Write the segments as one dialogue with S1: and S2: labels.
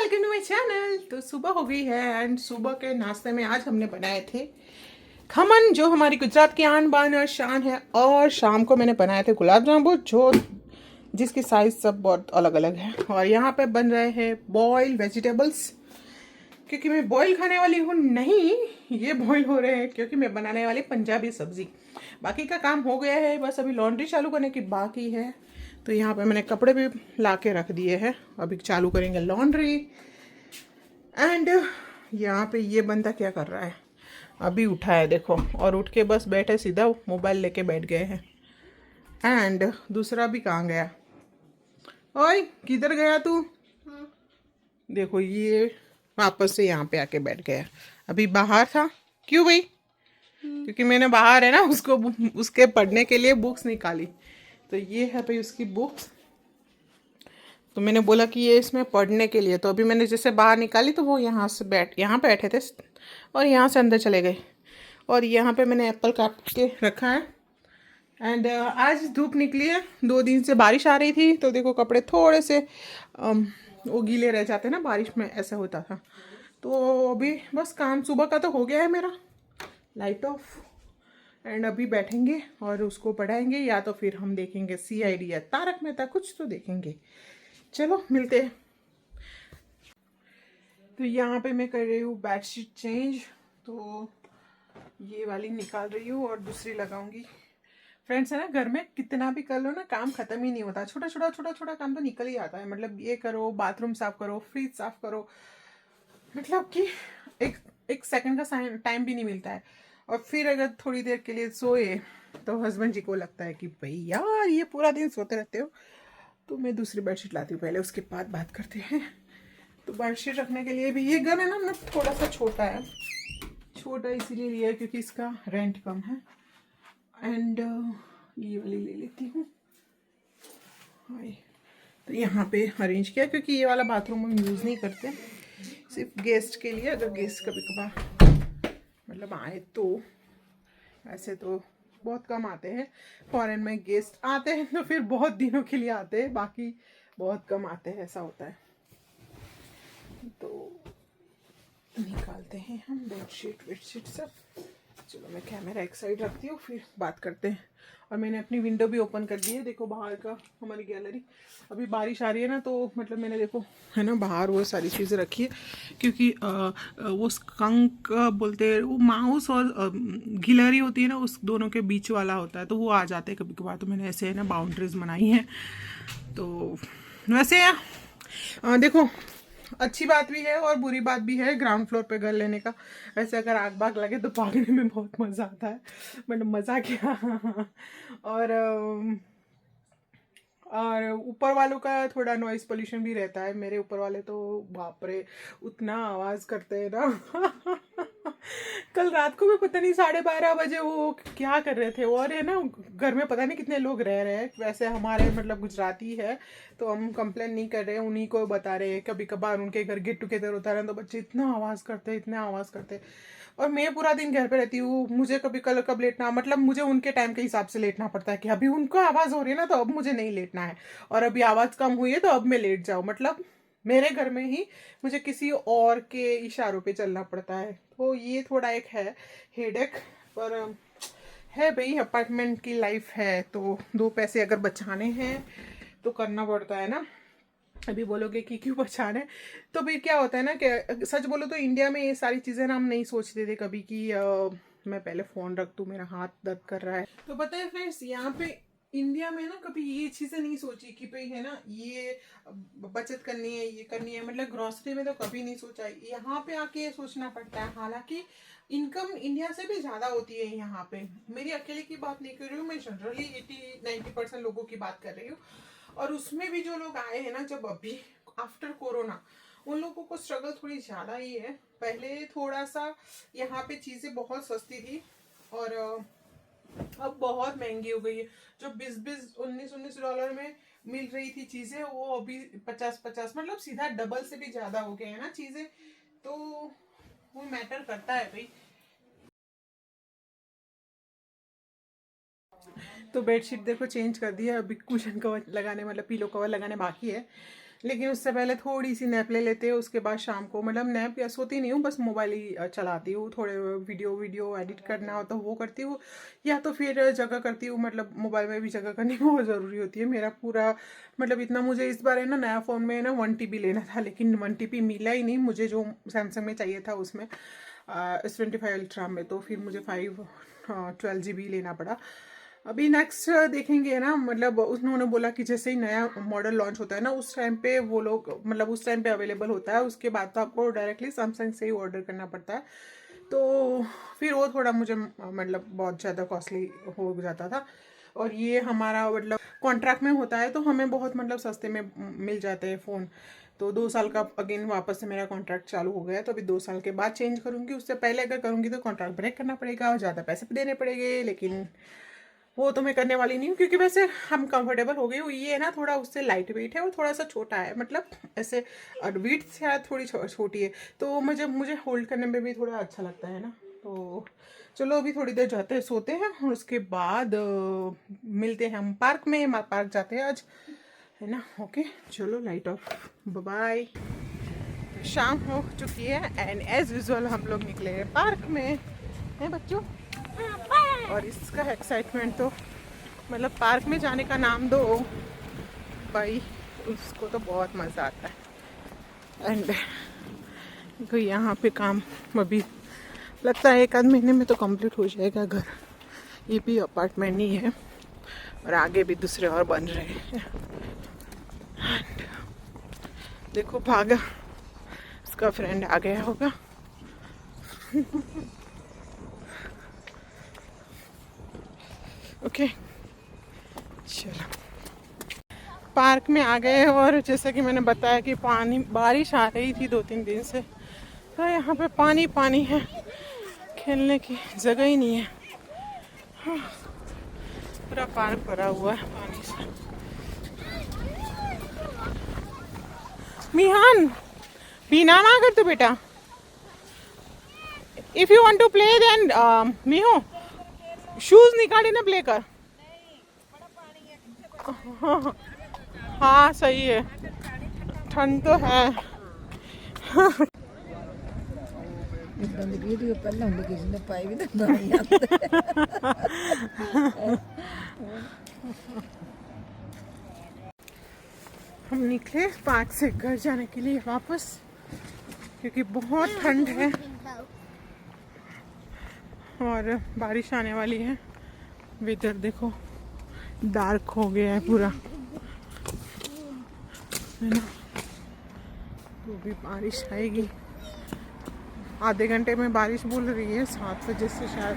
S1: Welcome to my channel. तो सुबह हो गई है एंड सुबह के नाश्ते में आज हमने बनाए थे खमन, जो हमारी गुजरात की आन बान और शान है। और शाम को मैंने बनाए थे गुलाब जामुन, जो जिसकी साइज सब बहुत अलग अलग है। और यहाँ पे बन रहे हैं बॉयल वेजिटेबल्स, क्योंकि मैं बॉयल खाने वाली हूँ नहीं, ये बॉयल हो रहे हैं क्योंकि मैं बनाने वाली पंजाबी सब्जी। बाकी का काम हो गया है, बस अभी लॉन्ड्री चालू करने की बाकी है। तो यहाँ पे मैंने कपड़े भी ला के रख दिए हैं, अभी चालू करेंगे लॉन्ड्री। एंड यहाँ पे ये बंदा क्या कर रहा है, अभी उठा है देखो, और उठ के बस बैठे सीधा मोबाइल लेके बैठ गए हैं। एंड दूसरा भी कहाँ गया, ओए किधर गया तू? देखो ये वापस से यहाँ पे आके बैठ गया, अभी बाहर था। क्यों भाई? क्योंकि मैंने बाहर है ना उसको उसके पढ़ने के लिए बुक्स निकाली, तो ये है भाई उसकी बुक्स। तो मैंने बोला कि ये इसमें पढ़ने के लिए, तो अभी मैंने जैसे बाहर निकाली तो वो यहाँ से यहाँ बैठे थे और यहाँ से अंदर चले गए। और यहाँ पे मैंने एप्पल काट के रखा है। एंड आज धूप निकली है, 2 दिन से बारिश आ रही थी, तो देखो कपड़े थोड़े से वो गीले रह जाते ना, बारिश में ऐसा होता था। तो अभी बस काम सुबह का तो हो गया है मेरा, लाइट ऑफ। एंड अभी बैठेंगे और उसको पढ़ाएंगे, या तो फिर हम देखेंगे CID या तारक मेहता, कुछ तो देखेंगे। चलो मिलते हैं। तो यहाँ पे मैं कर रही हूँ बेडशीट चेंज, तो ये वाली निकाल रही हूँ और दूसरी लगाऊंगी। फ्रेंड्स है ना, घर में कितना भी कर लो ना, काम खत्म ही नहीं होता। छोटा छोटा काम तो निकल ही आता है। मतलब ये करो, बाथरूम साफ करो, फ्रिज साफ करो, मतलब कि एक एक सेकंड का टाइम भी नहीं मिलता है। और फिर अगर थोड़ी देर के लिए सोए तो हस्बैंड जी को लगता है कि भाई यार ये पूरा दिन सोते रहते हो। तो मैं दूसरी बेडशीट लाती हूँ पहले, उसके बाद बात करते हैं। तो बेडशीट रखने के लिए भी ये घर है ना, मतलब थोड़ा सा छोटा है। छोटा इसीलिए लिया है क्योंकि इसका रेंट कम है। एंड ये वाली ले लेती हूँ। तो यहाँ पे अरेंज किया क्योंकि ये वाला बाथरूम हम यूज़ नहीं करते, सिर्फ गेस्ट के लिए, अगर गेस्ट कभी कभार मतलब आए तो। ऐसे तो बहुत कम आते हैं, फॉरेन में गेस्ट आते हैं तो फिर बहुत दिनों के लिए आते हैं, बाकी बहुत कम आते हैं, ऐसा होता है। तो निकालते हैं हम बेडशीट सब। चलो मैं कैमरा एक साइड रखती हूँ, फिर बात करते हैं। और मैंने अपनी विंडो भी ओपन कर दी है, देखो बाहर का हमारी गैलरी। अभी बारिश आ रही है ना, तो मतलब मैंने देखो है ना बाहर वो सारी चीज़ें रखी है, क्योंकि वो स्कंक बोलते हैं, वो माउस और गिलहरी होती है ना, उस दोनों के बीच वाला होता है, तो वो आ जाते हैं कभी कभार। तो मैंने ऐसे है ना बाउंड्रीज बनाई हैं। तो वैसे देखो अच्छी बात भी है और बुरी बात भी है ग्राउंड फ्लोर पे घर लेने का। ऐसे अगर आग बाग लगे तो भागने में बहुत मज़ा आता है, मतलब मज़ा क्या। और ऊपर वालों का थोड़ा नॉइस पोल्यूशन भी रहता है। मेरे ऊपर वाले तो बाप रे उतना आवाज़ करते हैं ना। कल रात को भी पता नहीं 12:30 बजे वो क्या कर रहे थे। और है ना घर में पता नहीं कितने लोग रह रहे हैं, वैसे हमारे मतलब गुजराती है तो हम कंप्लेन नहीं कर रहे हैं, उन्हीं को बता रहे हैं। कभी कभार उनके घर गेट टुगेदर होता है तो बच्चे इतना आवाज़ करते हैं, इतना आवाज़ करते हैं। और मैं पूरा दिन घर पे रहती हूँ, मुझे कभी कब लेटना, मतलब मुझे उनके टाइम के हिसाब से लेटना पड़ता है कि अभी उनको आवाज़ हो रही है ना, तो अब मुझे नहीं लेटना है। और अभी आवाज़ कम हुई है तो अब मैं लेट जाऊँ, मतलब मेरे घर में ही मुझे किसी और के इशारों पे चलना पड़ता है। तो ये थोड़ा एक है हेडेक, पर है भाई, अपार्टमेंट की लाइफ है तो 2 पैसे अगर बचाने हैं तो करना पड़ता है ना। अभी बोलोगे कि क्यों बचाना है, तो भाई क्या होता है ना कि सच बोलो तो इंडिया में ये सारी चीज़ें ना हम नहीं सोचते थे कभी कि मैं पहले फ़ोन रख दूँ, मेरा हाथ दर्द कर रहा है। तो पता है फ्रेंड्स, यहाँ पे इंडिया में ना कभी ये चीज़ें नहीं सोची कि भाई है ना ये बचत करनी है, ये करनी है, मतलब ग्रॉसरी में तो कभी नहीं सोचा। यहाँ पे आके ये सोचना पड़ता है। हालांकि इनकम इंडिया से भी ज़्यादा होती है यहाँ पे। मेरी अकेले की बात नहीं कर रही हूँ मैं, जनरली 80-90% लोगों की बात कर रही हूँ। और उसमें भी जो लोग आए हैं ना जब अभी आफ्टर कोरोना, उन लोगों को स्ट्रगल थोड़ी ज़्यादा ही है। पहले थोड़ा सा यहाँ पे चीज़ें बहुत सस्ती थी और अब बहुत महंगी हो गई है। जो 20-19 में मिल रही थी चीज़ें, वो अभी 50-50, मतलब सीधा डबल से भी ज़्यादा हो गए हैं ना चीज़ें। तो वो मैटर करता है भाई। तो बेडशीट देखो चेंज कर दिया, अभी कुशन कवर लगाने, मतलब पीलो कवर लगाने बाकी है। लेकिन उससे पहले थोड़ी सी नैप ले लेते हैं, उसके बाद शाम को मतलब नैप या सोती नहीं हूँ, बस मोबाइल ही चलाती हूँ, थोड़े वीडियो एडिट करना हो तो वो करती हूँ, या तो फिर जगह करती हूँ, मतलब मोबाइल में भी जगह करनी बहुत ज़रूरी होती है। मेरा पूरा मतलब इतना, मुझे इस बार है ना नया फ़ोन में ना 1 TB लेना था, लेकिन 1 TB मिला ही नहीं मुझे, जो सैमसंग में चाहिए था उसमें S25 अल्ट्रा में, तो फिर मुझे 12 GB लेना पड़ा। अभी नेक्स्ट देखेंगे ना, मतलब उन्होंने बोला कि जैसे ही नया मॉडल लॉन्च होता है ना उस टाइम पे वो लोग, मतलब उस टाइम पे अवेलेबल होता है, उसके बाद तो आपको डायरेक्टली सैमसंग से ही ऑर्डर करना पड़ता है। तो फिर वो थोड़ा मुझे मतलब बहुत ज़्यादा कॉस्टली हो जाता था, और ये हमारा मतलब कॉन्ट्रैक्ट में होता है तो हमें बहुत मतलब सस्ते में मिल जाते हैं फ़ोन। तो 2 साल का अगेन वापस से मेरा कॉन्ट्रैक्ट चालू हो गया है, तो अभी 2 साल के बाद चेंज करूँगी। उससे पहले अगर करूँगी तो कॉन्ट्रैक्ट ब्रेक करना पड़ेगा और ज़्यादा पैसे देने पड़ेंगे, लेकिन वो तो मैं करने वाली नहीं हूँ, क्योंकि वैसे हम कंफर्टेबल हो गई हूँ। ये है ना थोड़ा उससे लाइट वेट है और थोड़ा सा छोटा है, मतलब ऐसे विड्थ शायद थोड़ी छोटी है, तो मुझे होल्ड करने में भी थोड़ा अच्छा लगता है ना। तो चलो अभी थोड़ी देर जाते हैं, सोते हैं, और उसके बाद मिलते हैं हम पार्क में। पार्क जाते हैं आज, है ना। ओके चलो, लाइट ऑफ, बाय। शाम हो चुकी है एंड एज यूजुअल हम लोग निकले हैं पार्क में, हैं बच्चों। और इसका एक्साइटमेंट तो मतलब पार्क में जाने का नाम दो भाई, उसको तो बहुत मज़ा आता है। एंड तो यहाँ पे काम अभी लगता है 1 आध महीने में तो कंप्लीट हो जाएगा घर। ये भी अपार्टमेंट ही है और आगे भी दूसरे और बन रहे हैं। एंड देखो भागा, उसका फ्रेंड आ गया होगा। ओके चलो, पार्क में आ गए, और जैसे कि मैंने बताया कि बारिश आ रही थी 2-3 दिन से, तो यहाँ पे पानी पानी है, खेलने की जगह ही नहीं है। हाँ, पूरा पार्क भरा हुआ है पानी से। मिहान पीना ना कर तो बेटा, if you want to play then मिहो शूज निकाले ना प्ले कर। हाँ सही है, ठंड तो है। हम निकले पार्क से घर जाने के लिए वापस, क्योंकि बहुत ठंड है और बारिश आने वाली है। वेदर देखो डार्क हो गया है पूरा, है ना। तो भी बारिश आएगी, आधे घंटे में बारिश बोल रही है, 7 बजे से शायद,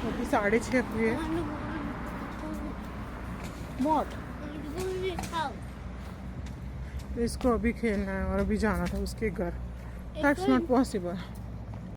S1: अभी 6:30 हुए। बहुत इसको अभी खेलना है और अभी जाना था उसके घर। That's not possible.